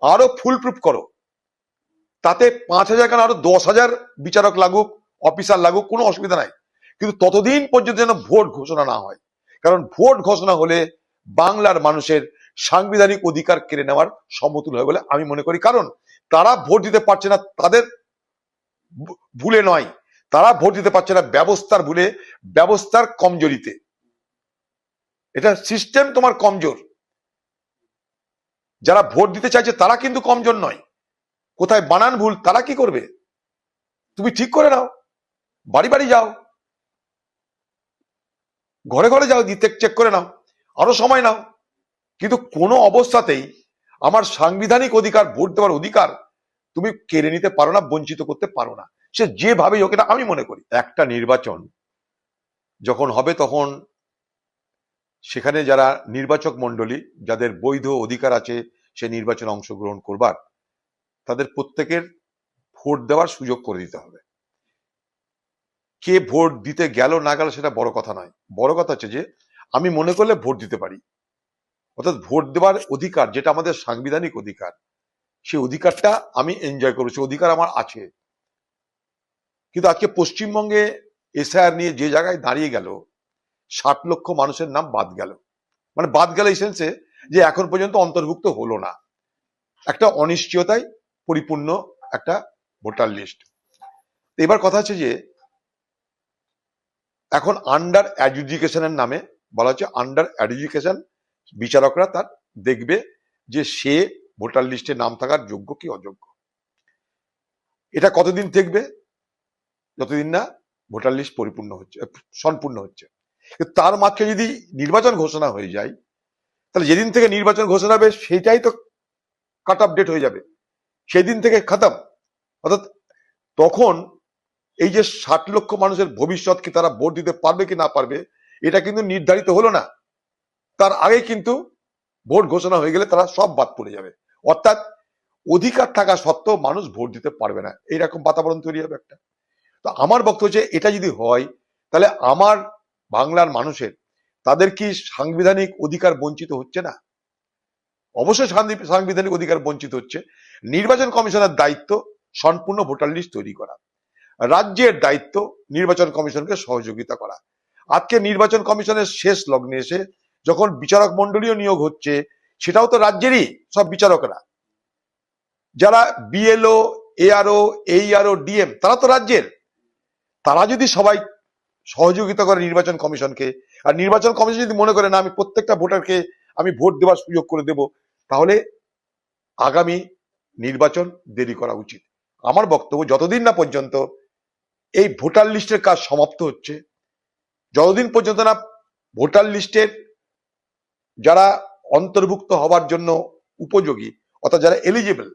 আরো full proof করো, তাতে 5,000 কেন আরো 10,000 বিচারক লাগুক, অফিসার লাগুক, কোনো অসুবিধা নাই, কিন্তু ততদিন পর্যন্ত যেন ভোট ঘোষণা না হয়। কারণ ভোট ঘোষণা হলে বাংলার মানুষের সাংবিধানিক অধিকার কেড়ে নেওয়ার সমতুল হয় বলে আমি মনে করি। কারণ তারা ভোট দিতে পারছে না তাদের ভুলে নয়, তারা ভোট দিতে পারছে না ব্যবস্থার ভুলে, ব্যবস্থার কমজোরিতে। এটা সিস্টেম তোমার কমজোর, যারা ভোট দিতে চাইছে তারা কিন্তু কমজোর নয়। কোথায় বানান ভুল তারা কি করবে, তুমি ঠিক করে নাও, বাড়ি বাড়ি যাও, ঘরে ঘরে যাও, দিতে চেক করে নাও, আরো সময় নাও। কিন্তু কোনো অবস্থাতেই আমার সাংবিধানিক অধিকার, ভোট দেওয়ার অধিকার তুমি কেড়ে নিতে পারো না, বঞ্চিত করতে পারো না, সে যেভাবেই হোক। এটা আমি মনে করি একটা নির্বাচন যখন হবে তখন সেখানে যারা নির্বাচক মন্ডলী, যাদের বৈধ অধিকার আছে সে নির্বাচনে অংশগ্রহণ করবার, তাদের প্রত্যেকের ভোট দেওয়ার সুযোগ করে দিতে হবে। কে ভোট দিতে গেল না গেল সেটা বড় কথা নয়, বড় কথা হচ্ছে যে আমি মনে করলে ভোট দিতে পারি। অর্থাৎ ভোট দেওয়ার অধিকার, যেটা আমাদের সাংবিধানিক অধিকার, সেই অধিকারটা আমি এনজয় করবো, সে অধিকার আমার আছে। কিন্তু আজকে পশ্চিমবঙ্গে এসআইআর নিয়ে যে জায়গায় দাঁড়িয়ে গেল, 60 লক্ষ মানুষের নাম বাদ গেল। মানে বাদ গেল এই সেন্সে যে এখন পর্যন্ত অন্তর্ভুক্ত হলো না, একটা অনিশ্চয়তায় পরিপূর্ণ একটা ভোটার লিস্ট। এবার কথা হচ্ছে যে এখন আন্ডার অ্যাডজুডিকেশনের নামে বলা হচ্ছে, আন্ডার অ্যাডজুডিকেশন বিচারকরা তার দেখবে যে সে ভোটার লিস্টে নাম থাকার যোগ্য কি অযোগ্য। এটা কতদিন দেখবে, যতদিন না ভোটার লিস্ট পরিপূর্ণ হচ্ছে, সম্পূর্ণ হচ্ছে। তার মাঝে যদি নির্বাচন ঘোষণা হয়ে যায়, তাহলে যেদিন থেকে নির্বাচন ঘোষণা হবে সেটাই তো কাট অফ ডেট হয়ে যাবে, সেই দিন থেকে খতম। অর্থাৎ তখন এই যে 60 লক্ষ মানুষের ভবিষ্যৎকে তারা ভোট দিতে পারবে কি না পারবে এটা কিন্তু নির্ধারিত হলো না, তার আগে কিন্তু ভোট ঘোষণা হয়ে গেলে তারা সব বাদ পড়ে যাবে। অর্থাৎ অধিকার থাকা সত্ত্বেও মানুষ ভোট দিতে পারবে না, এইরকম বাতাবরণ তৈরি হবে একটা। তো আমার বক্তব্য হচ্ছে এটা যদি হয় তাহলে আমার বাংলার মানুষের, তাদের কি সাংবিধানিক অধিকার বঞ্চিত হচ্ছে না? অবশ্যই সাংবিধানিক অধিকার বঞ্চিত হচ্ছে। নির্বাচন কমিশনের দায়িত্ব সম্পূর্ণ ভোটার লিস্ট তৈরি করা, রাজ্যের দায়িত্ব নির্বাচন কমিশনকে সহযোগিতা করা। আজকে নির্বাচন কমিশনের শেষ লগ্নে এসে যখন বিচারক মন্ডলীয় নিয়োগ হচ্ছে, সেটাও তো রাজ্যেরই সব বিচারকরা। যারা বিএলও, এআরও, এইআরও, ডিএম, তারা তো রাজ্যের। তারা যদি সবাই সহযোগিতা করে নির্বাচন কমিশনকে, আর নির্বাচন কমিশন যদি মনে করে না আমি প্রত্যেকটা ভোটারকে আমি ভোট দেওয়ার সুযোগ করে দেব, তাহলে আগামী নির্বাচন দেরি করা উচিত। আমার বক্তব্য যতদিন না পর্যন্ত এই ভোটার লিস্টের কাজ সমাপ্ত হচ্ছে, যতদিন পর্যন্ত না ভোটার লিস্টের যারা অন্তর্ভুক্ত হবার জন্য উপযোগী, অর্থাৎ যারা এলিজিবল,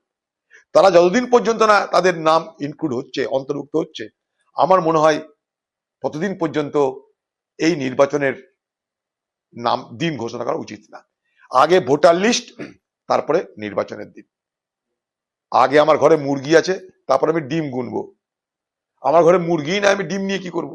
তারা যতদিন পর্যন্ত না তাদের নাম ইনক্লুড হচ্ছে, অন্তর্ভুক্ত হচ্ছে, আমার মনে হয় ততদিন পর্যন্ত এই নির্বাচনের নাম দিন ঘোষণা করা উচিত না। আগে ভোটার লিস্ট, তারপরে নির্বাচনের দিন। আগে আমার ঘরে মুরগি আছে, তারপর আমি ডিম গুনবো। আমার ঘরে মুরগি না, আমি ডিম নিয়ে কি করব?